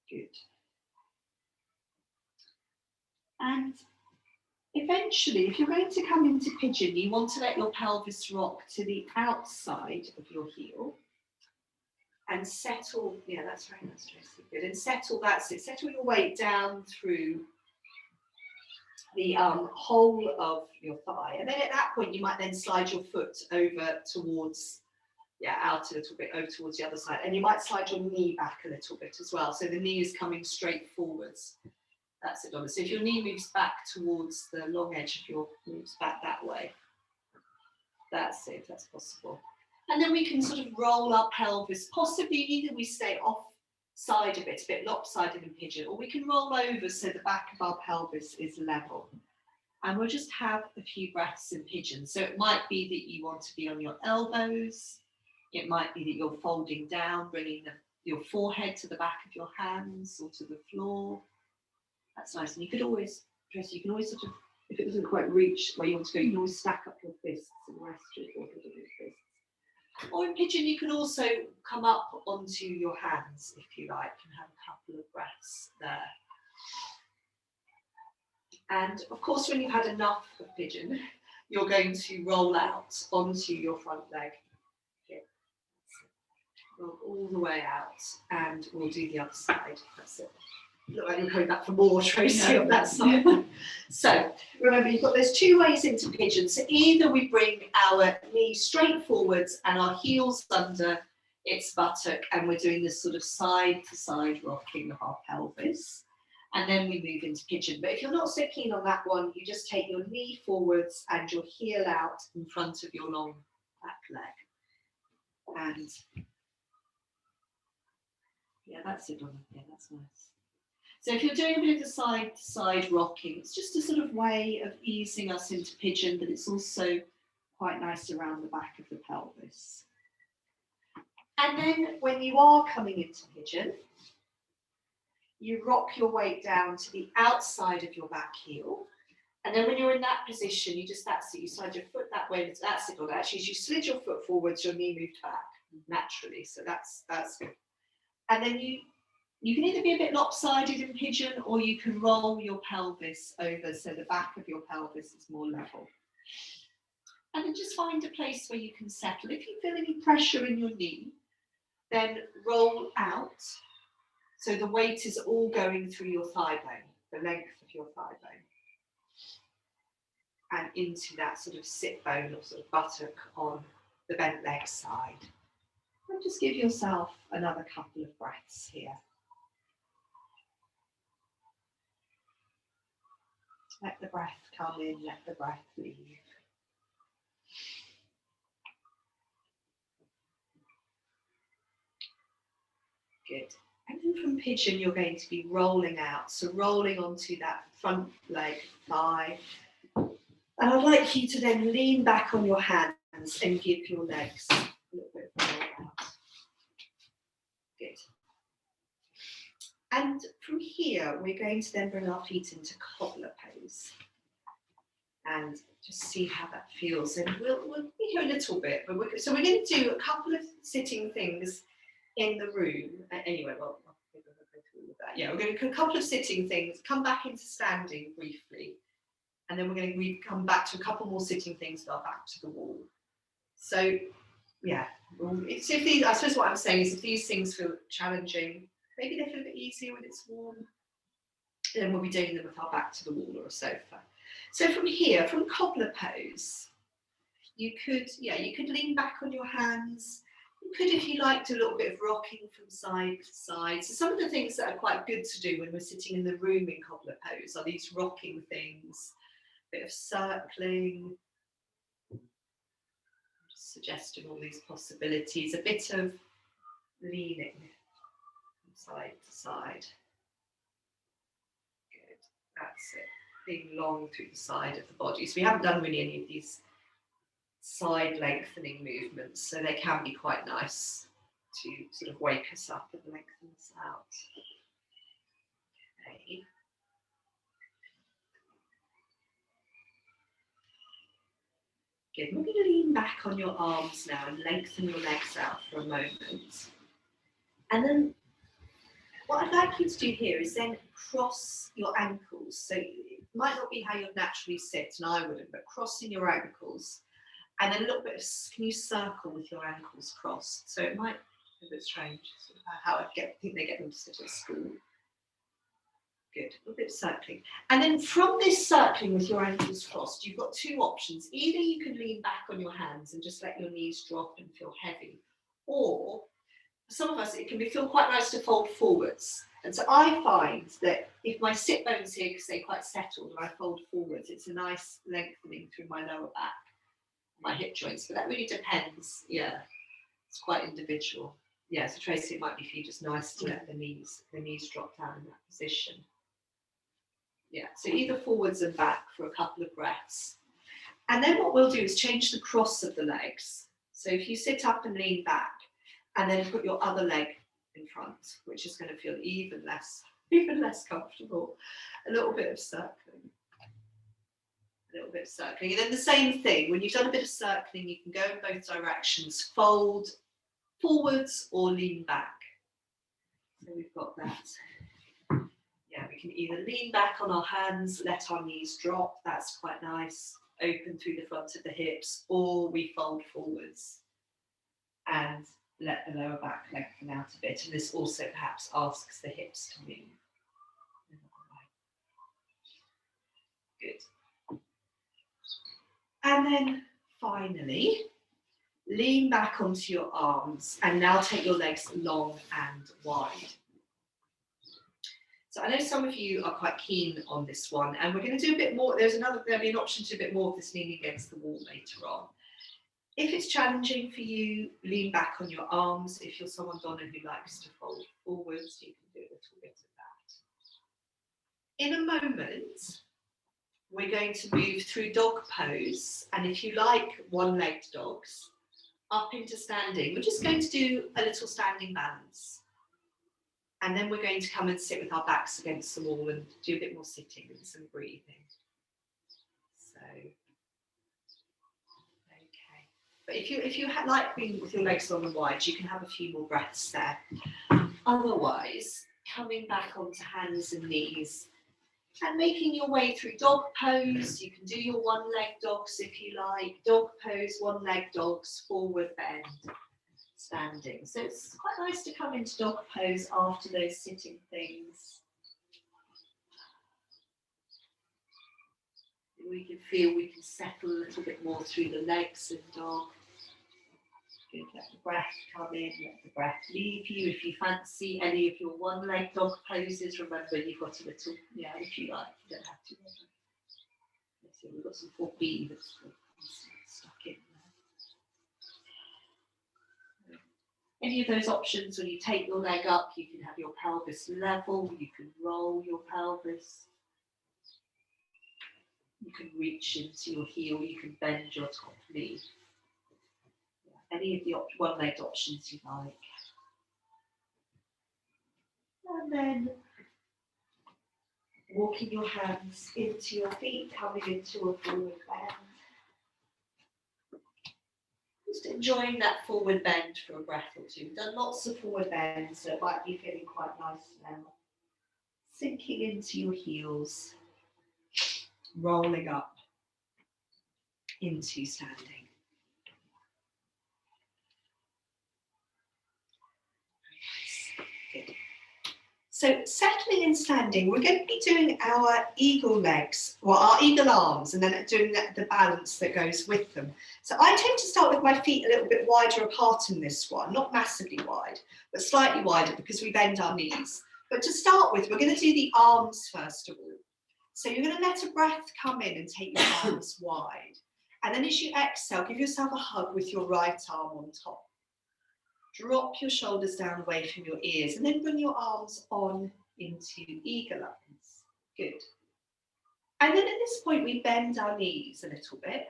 Good. And eventually, if you're going to come into pigeon, you want to let your pelvis rock to the outside of your heel and settle. Yeah, that's very nice, Tracy. Good. And settle, that's it. Settle your weight down through the whole of your thigh. And then at that point, you might then slide your foot over towards, out a little bit, over towards the other side. And you might slide your knee back a little bit as well. So the knee is coming straight forwards. That's it, Donna. So if your knee moves back towards the long edge of your, moves back that way. That's it, that's possible. And then we can sort of roll our pelvis, possibly either we stay off side a bit lopsided in pigeon, or we can roll over so the back of our pelvis is level. And we'll just have a few breaths in pigeon. So it might be that you want to be on your elbows. It might be that you're folding down, bringing your forehead to the back of your hands or to the floor. That's nice. And you could always, Tracy, you can always sort of, if it doesn't quite reach where you want to go, you can always stack up your fists and rest your forehead on your fists. Or in pigeon, you can also come up onto your hands, if you like, and have a couple of breaths there. And of course, when you've had enough of pigeon, you're going to roll out onto your front leg. Here. Roll all the way out, and we'll do the other side. That's it. Look like you're coming back for more, Tracy, on that side. So remember, you've got those two ways into pigeon. So either we bring our knee straight forwards and our heels under its buttock, and we're doing this sort of side to side rocking of our pelvis, and then we move into pigeon. But if you're not so keen on that one, you just take your knee forwards and your heel out in front of your long back leg. And yeah, that's it, Donna. Yeah, that's nice. So if you're doing a bit of the side-to-side rocking, it's just a sort of way of easing us into pigeon, but it's also quite nice around the back of the pelvis. And then when you are coming into pigeon, you rock your weight down to the outside of your back heel. And then when you're in that position, you just, that's it, you slide your foot that way, that's it. Or actually, as you slid your foot forwards, your knee moved back naturally. So that's good. And then you can either be a bit lopsided in pigeon, or you can roll your pelvis over so the back of your pelvis is more level. And then just find a place where you can settle. If you feel any pressure in your knee, then roll out. So the weight is all going through your thigh bone, the length of your thigh bone, and into that sort of sit bone or sort of buttock on the bent leg side. And just give yourself another couple of breaths here. Let the breath come in, let the breath leave. Good. And then from pigeon, you're going to be rolling out. So rolling onto that front leg, thigh. And I'd like you to then lean back on your hands and give your legs a little bit of a roll out. Good. And from here, we're going to then bring our feet into cobbler pose. And just see how that feels. And we'll be here a little bit. But we're going to do a couple of sitting things in the room. Anyway, well, I think we'll go through all of that. Yeah, we're going to do a couple of sitting things, come back into standing briefly. And then we're going to come back to a couple more sitting things that are back to the wall. So, yeah. So if these, I suppose what I'm saying is if these things feel challenging, maybe they feel a bit easier when it's warm, then we'll be doing them with our back to the wall or a sofa. So from here, from cobbler pose, you could lean back on your hands. You could, if you like, do a little bit of rocking from side to side. So some of the things that are quite good to do when we're sitting in the room in cobbler pose are these rocking things, a bit of circling, just suggesting all these possibilities, a bit of leaning from side to side. That's it. Being long through the side of the body. So we haven't done really any of these side lengthening movements, so they can be quite nice to sort of wake us up and lengthen us out. Okay. Good. We're going to lean back on your arms now and lengthen your legs out for a moment. And then what I'd like you to do here is then cross your ankles. So it might not be how you'd naturally sit, and I wouldn't, but crossing your ankles. And then a little bit of, can you circle with your ankles crossed? So it might be a bit strange, sort of how I think they get them to sit at school. Good, a little bit of circling. And then from this circling with your ankles crossed, you've got two options. Either you can lean back on your hands and just let your knees drop and feel heavy. Or, for some of us, it can feel quite nice to fold forwards. And so I find that if my sit bones here stay quite settled and I fold forwards, it's a nice lengthening through my lower back, my hip joints. But that really depends. Yeah, it's quite individual. Yeah, so Tracy, it might be for you just nice to let the knees drop down in that position. Yeah, so either forwards and back for a couple of breaths. And then what we'll do is change the cross of the legs. So if you sit up and lean back, and then put your other leg in front, which is going to feel even less comfortable. A little bit of circling. A little bit of circling. And then the same thing, when you've done a bit of circling, you can go in both directions, fold forwards or lean back. So we've got that. Yeah, we can either lean back on our hands, let our knees drop, that's quite nice, open through the front of the hips, or we fold forwards and let the lower back lengthen out a bit. And this also perhaps asks the hips to move. Good. And then finally, lean back onto your arms and now take your legs long and wide. So I know some of you are quite keen on this one, and we're going to do a bit more. There'll be an option to do a bit more of this leaning against the wall later on. If it's challenging for you, lean back on your arms. If you're someone, Donna, who likes to fold forwards, you can do a little bit of that. In a moment, we're going to move through dog pose. And if you like one-legged dogs, up into standing. We're just going to do a little standing balance. And then we're going to come and sit with our backs against the wall and do a bit more sitting and some breathing. So, okay. But if you like being with your legs long and wide, you can have a few more breaths there. Otherwise, coming back onto hands and knees and making your way through dog pose. You can do your one-leg dogs if you like. Dog pose, one-leg dogs, forward bend, standing. So it's quite nice to come into dog pose after those sitting things. We can feel we can settle a little bit more through the legs in dog. Good, let the breath come in, let the breath leave you. If you fancy any of your one-leg dog poses, remember you've got a little, yeah, if you like, you don't have to. Let's see, we've got some 4B that's stuck in there. Any of those options, when you take your leg up, you can have your pelvis level, you can roll your pelvis. You can reach into your heel, you can bend your top knee. Any of the one-legged options you like. And then walking your hands into your feet, coming into a forward bend. Just enjoying that forward bend for a breath or two. We've done lots of forward bends, so it might be feeling quite nice now. Sinking into your heels, rolling up into standing. Good. So settling in standing, we're going to be doing our eagle legs, or our eagle arms, and then doing the balance that goes with them. So I tend to start with my feet a little bit wider apart in this one, not massively wide, but slightly wider because we bend our knees. But to start with, we're going to do the arms first of all. So you're going to let a breath come in and take your arms wide. And then as you exhale, give yourself a hug with your right arm on top. Drop your shoulders down away from your ears and then bring your arms on into eagle arms. Good. And then at this point, we bend our knees a little bit.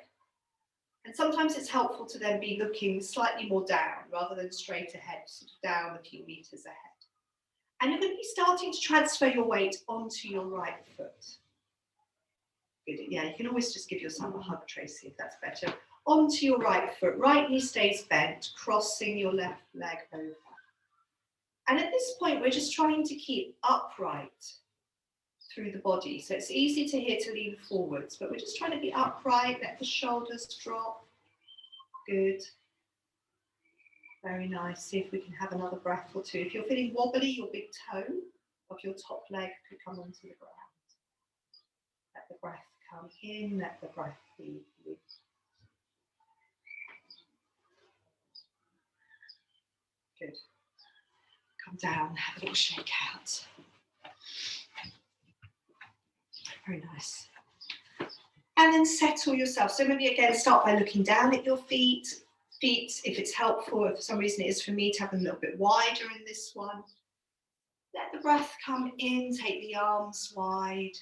And sometimes it's helpful to then be looking slightly more down rather than straight ahead, sort of down a few meters ahead. And you're going to be starting to transfer your weight onto your right foot. Good. Yeah, you can always just give yourself a hug, Tracy, if that's better. Onto your right foot. Right knee stays bent, crossing your left leg over. And at this point, we're just trying to keep upright through the body. So it's easy to lean forwards, but we're just trying to be upright, let the shoulders drop. Good. Very nice. See if we can have another breath or two. If you're feeling wobbly, your big toe of your top leg could come onto the ground. Let the breath come in, let the breath leave you. Good. Come down, have a little shake out. Very nice. And then settle yourself. So maybe again, start by looking down at your feet. Feet, if it's helpful, if for some reason it is for me to have them a little bit wider in this one. Let the breath come in, take the arms wide,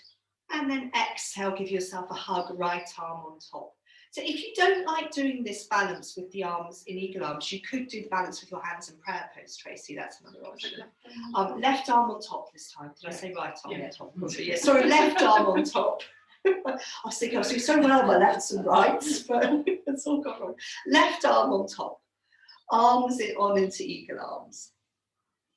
and then exhale, give yourself a hug, right arm on top. So if you don't like doing this balance with the arms in eagle arms, you could do the balance with your hands in prayer pose, Tracy, that's another option. Left arm on top this time. Did I say right arm on top? Yeah, sorry, left arm on top. I was thinking I was doing so well my lefts and rights, but it's all gone wrong. Left arm on top, arms on into eagle arms.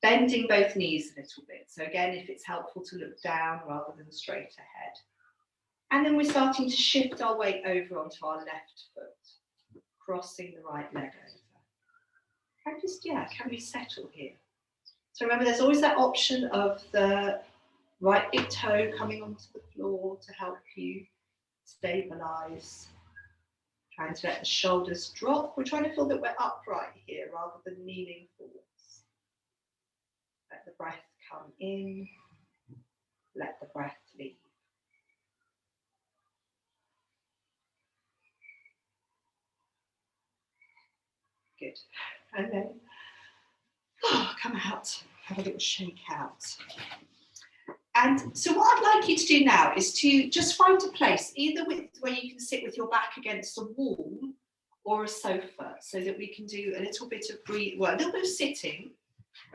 Bending both knees a little bit. So again, if it's helpful to look down rather than straight ahead. And then we're starting to shift our weight over onto our left foot, crossing the right leg over. And just, yeah, can we settle here? So remember, there's always that option of the right big toe coming onto the floor to help you stabilize. Trying to let the shoulders drop. We're trying to feel that we're upright here rather than leaning forwards. Let the breath come in. Let the breath leave. Good. And then come out. Have a little shake out. And so what I'd like you to do now is to just find a place, either where you can sit with your back against a wall or a sofa, so that we can do a little bit of a little bit of sitting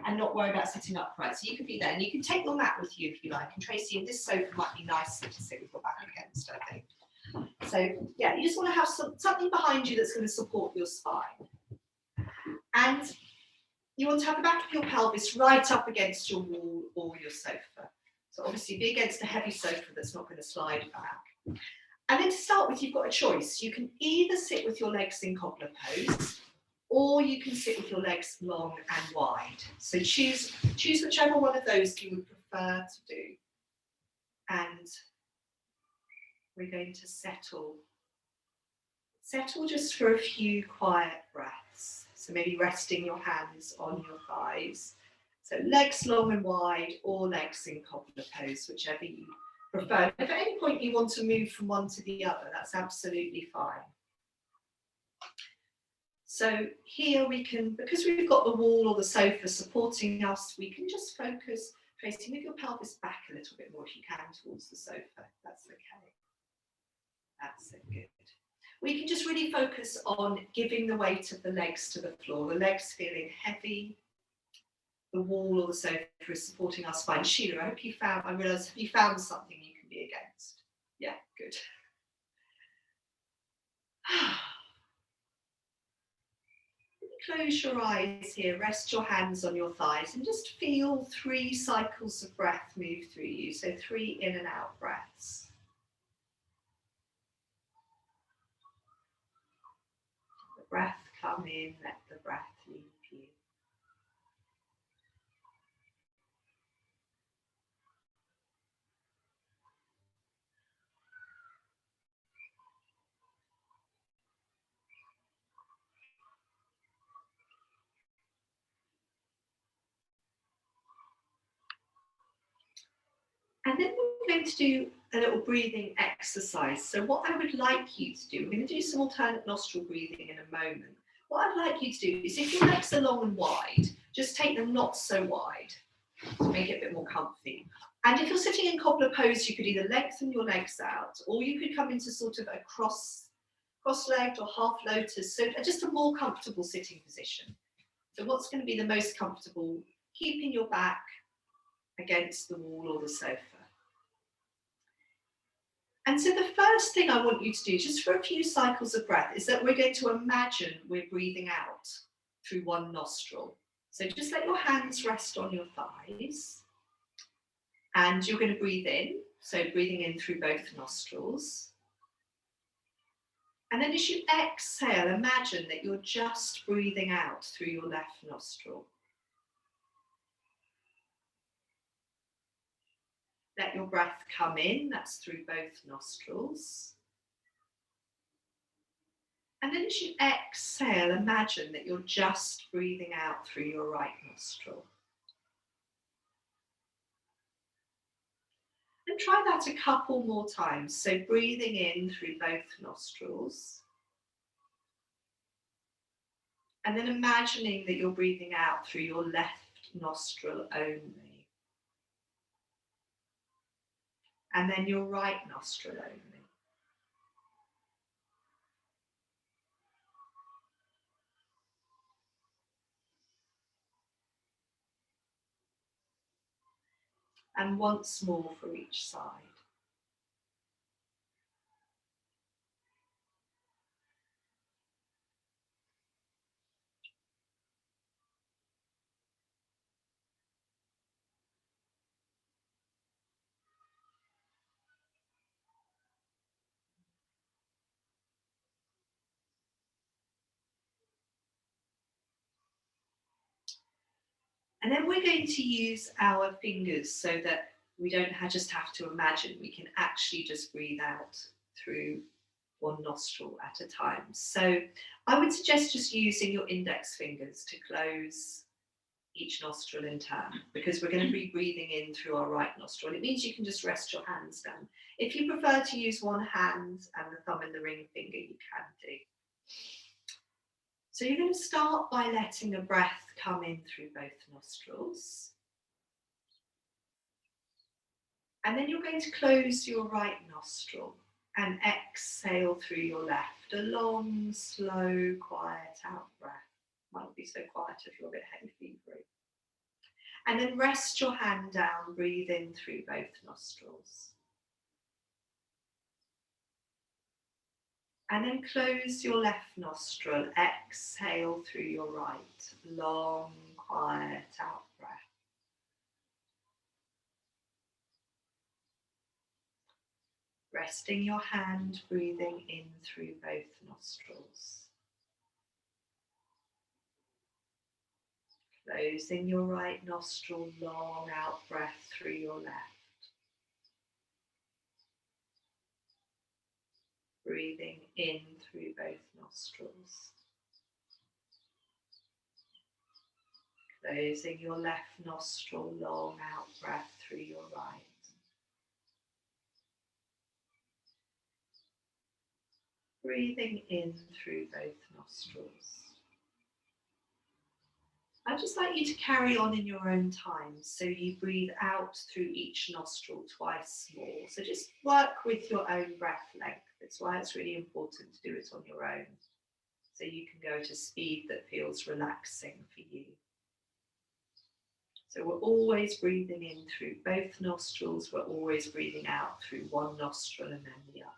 and not worry about sitting upright. So you could be there, and you can take your mat with you if you like. And Tracy, and this sofa might be nicer to sit with your back against, I think. So yeah, you just want to have something behind you that's going to support your spine. And you want to have the back of your pelvis right up against your wall or your sofa. So obviously be against a heavy sofa that's not going to slide back. And then to start with, you've got a choice. You can either sit with your legs in cobbler pose, or you can sit with your legs long and wide. So choose whichever one of those you would prefer to do. And we're going to settle just for a few quiet breaths. So maybe resting your hands on your thighs. So legs long and wide, or legs in cobbler pose, whichever you prefer. If at any point you want to move from one to the other, that's absolutely fine. So here we can, because we've got the wall or the sofa supporting us, we can just focus. Tracy, move your pelvis back a little bit more if you can towards the sofa. That's okay. That's good. We can just really focus on giving the weight of the legs to the floor, the legs feeling heavy. The wall or the sofa is supporting our spine. Sheila, have you found something you can be against? Yeah, good. Close your eyes here, rest your hands on your thighs, and just feel 3 cycles of breath move through you. So 3 in and out breaths. The breath come in, let the breath leave you. And then we're going to do a little breathing exercise. So what I would like you to do, we're going to do some alternate nostril breathing in a moment. What I'd like you to do is, if your legs are long and wide, just take them not so wide to make it a bit more comfy. And if you're sitting in cobbler pose, you could either lengthen your legs out, or you could come into sort of a cross-legged or half lotus, so just a more comfortable sitting position. So what's going to be the most comfortable? Keeping your back against the wall or the sofa. And so the first thing I want you to do, just for a few cycles of breath, is that we're going to imagine we're breathing out through one nostril. So just let your hands rest on your thighs. And you're going to breathe in, so breathing in through both nostrils. And then as you exhale, imagine that you're just breathing out through your left nostril. Let your breath come in, that's through both nostrils. And then as you exhale, imagine that you're just breathing out through your right nostril. And try that a couple more times. So breathing in through both nostrils. And then imagining that you're breathing out through your left nostril only. And then your right nostril only. And once more for each side. And then we're going to use our fingers so that we don't just have to imagine, we can actually just breathe out through one nostril at a time. So I would suggest just using your index fingers to close each nostril in turn, because we're going to be breathing in through our right nostril. It means you can just rest your hands down. If you prefer to use one hand and the thumb and the ring finger, you can do. So you're going to start by letting the breath come in through both nostrils. And then you're going to close your right nostril and exhale through your left. A long, slow, quiet out breath. Might be so quiet if you're a bit hay fevery. And then rest your hand down, breathe in through both nostrils. And then close your left nostril, exhale through your right. Long, quiet out breath. Resting your hand, breathing in through both nostrils. Closing your right nostril, long out breath through your left. Breathing in through both nostrils. Closing your left nostril, long out breath through your right. Breathing in through both nostrils. I'd just like you to carry on in your own time, so you breathe out through each nostril twice more. So just work with your own breath length. That's why it's really important to do it on your own, so you can go at a speed that feels relaxing for you. So we're always breathing in through both nostrils, we're always breathing out through one nostril and then the other.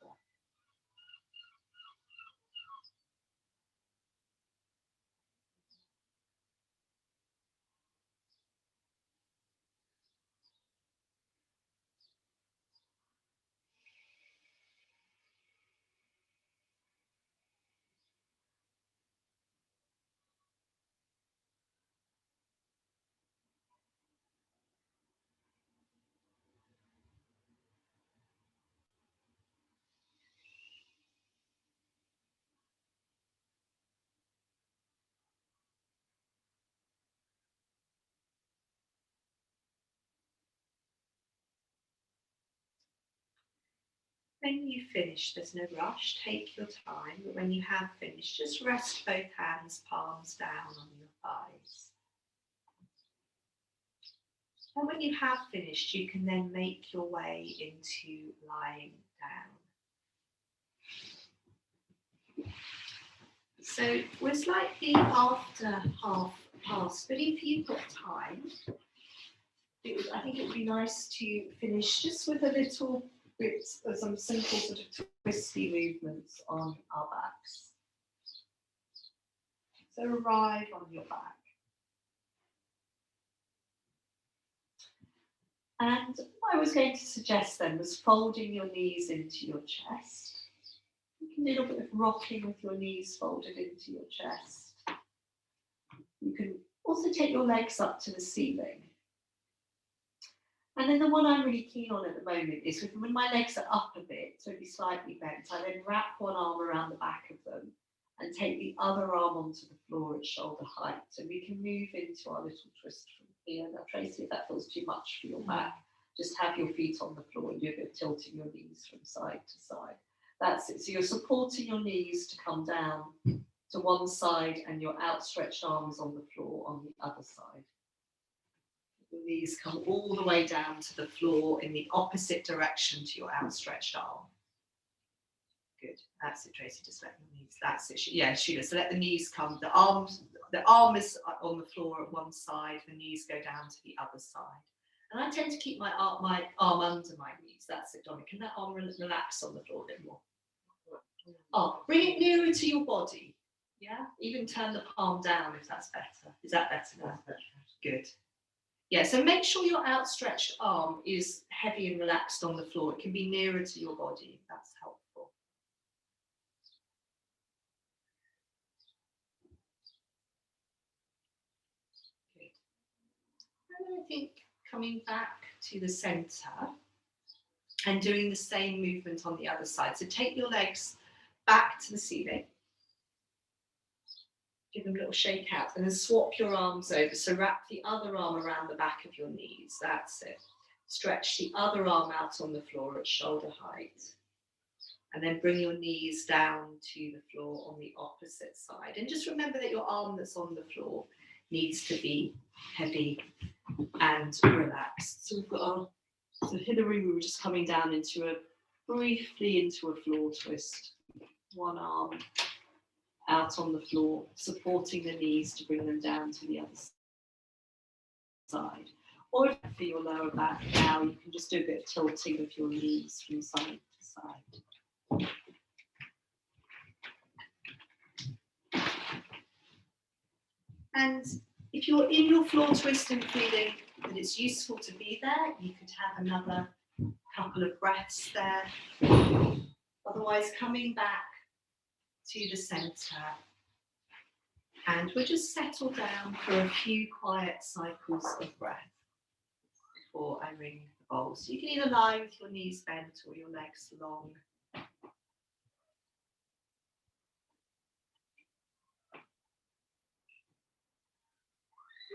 When you finish, there's no rush, take your time, but when you have finished, just rest both hands, palms down on your thighs. And when you have finished, you can then make your way into lying down. So we're slightly after half past, but if you've got time, I think it would be nice to finish just with a little bit of some simple sort of twisty movements on our backs. So arrive on your back. And what I was going to suggest then was folding your knees into your chest. You can do a little bit of rocking with your knees folded into your chest. You can also take your legs up to the ceiling. And then the one I'm really keen on at the moment is when my legs are up a bit, so maybe slightly bent, I then wrap one arm around the back of them and take the other arm onto the floor at shoulder height. So we can move into our little twist from here. Now, Tracy, if that feels too much for your back, just have your feet on the floor and do a bit of tilting your knees from side to side. That's it. So you're supporting your knees to come down to one side and your outstretched arms on the floor on the other side. The knees come all the way down to the floor in the opposite direction to your outstretched arm. Good. That's it, Tracy. Just let the knees. That's it. Yeah, Sheila. So let the knees come. The arm is on the floor at one side. The knees go down to the other side. And I tend to keep my arm under my knees. That's it, Donna. Can that arm relax on the floor a bit more? Oh, bring it nearer to your body. Yeah. Even turn the palm down if that's better. Is that better now? Good. Yeah. So make sure your outstretched arm is heavy and relaxed on the floor. It can be nearer to your body. That's helpful. And I think coming back to the centre and doing the same movement on the other side. So take your legs back to the ceiling. Give them a little shake out and then swap your arms over. So wrap the other arm around the back of your knees. That's it. Stretch the other arm out on the floor at shoulder height. And then bring your knees down to the floor on the opposite side. And just remember that your arm that's on the floor needs to be heavy and relaxed. So we've got our, so Hilary, we were just coming down briefly into a floor twist. One arm out on the floor, supporting the knees to bring them down to the other side. Or for your lower back now, you can just do a bit of tilting of your knees from side to side. And if you're in your floor twist and feeling that it's useful to be there, you could have another couple of breaths there. Otherwise, coming back to the centre. And we'll just settle down for a few quiet cycles of breath before I ring the bowl. So you can either lie with your knees bent or your legs long.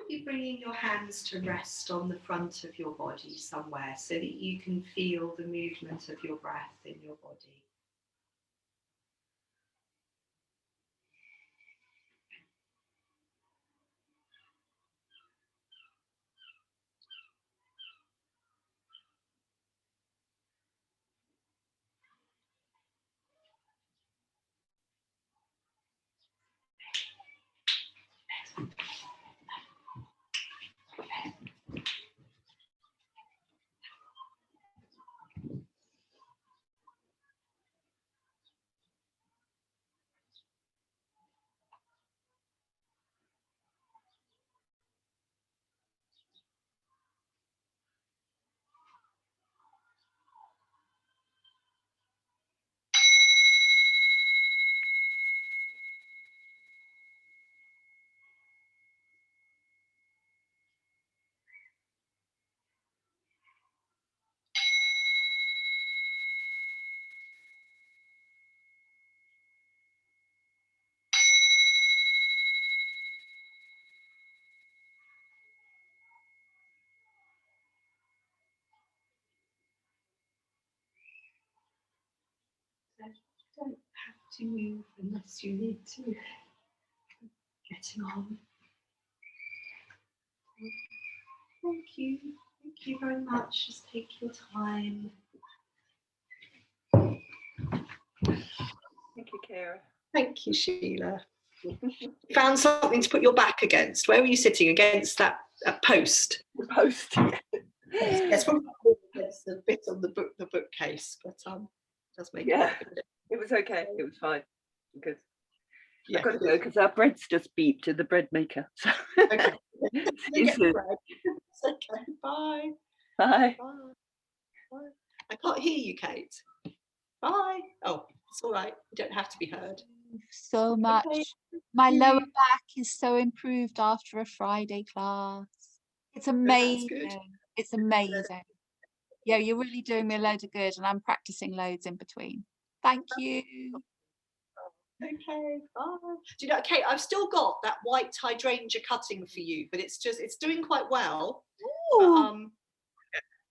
You're bringing your hands to rest on the front of your body somewhere so that you can feel the movement of your breath in your body. Don't have to move unless you need to. Getting on. Thank you. Thank you very much. Just take your time. Thank you, Kara. Thank you, Sheila. Found something to put your back against. Where were you sitting? Against that post? The post. Yes, probably against the bit on the bookcase, but does make Yeah. it. It was okay. It was fine. Good. Yeah. I've got to go because our bread's just beeped to the bread maker. So Okay. see you soon. It's okay. Bye. Bye. Bye. Bye. I can't hear you, Kate. Bye. Oh, it's all right. You don't have to be heard. So much. Okay. My lower back is so improved after a Friday class. It's amazing. good. It's amazing. Yeah, you're really doing me a load of good, and I'm practicing loads in between. Thank you. Okay, bye. Do you know, Kate, I've still got that white hydrangea cutting for you, but it's doing quite well.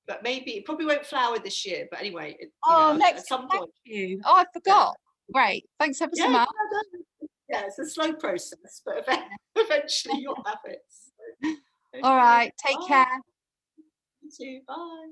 But maybe it probably won't flower this year. But anyway, at some point. Thank you. Oh, I forgot. Great. Thanks ever so much. Yeah, it's a slow process, but eventually you'll have it. So, All right. Take bye. care. You too. Bye.